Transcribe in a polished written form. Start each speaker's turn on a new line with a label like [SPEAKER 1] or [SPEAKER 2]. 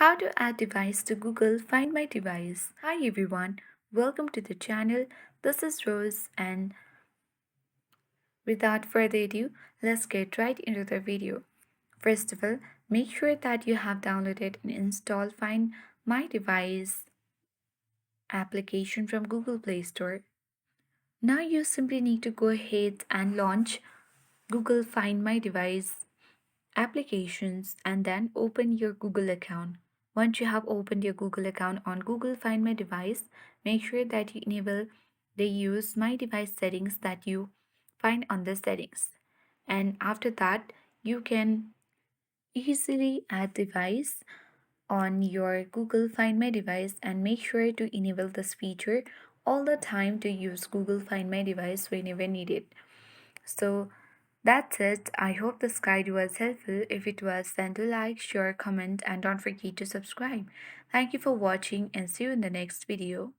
[SPEAKER 1] How to add device to Google Find My Device. Hi everyone, welcome to the channel. This is Rose, and without further ado, let's get right into the video. First of all, make sure that you have downloaded and installed Find My Device application from Google Play Store. Now you simply need to go ahead and launch Google Find My Device applications and then open your Google account. Once you have opened your Google account on Google Find My Device, make sure that you enable the use my device settings that you find on the settings. And after that, you can easily add device on your Google Find My Device and make sure to enable this feature all the time to use Google Find My Device whenever needed. So that's it. I hope this guide was helpful. If it was, then do like, share, comment, and don't forget to subscribe. Thank you for watching and see you in the next video.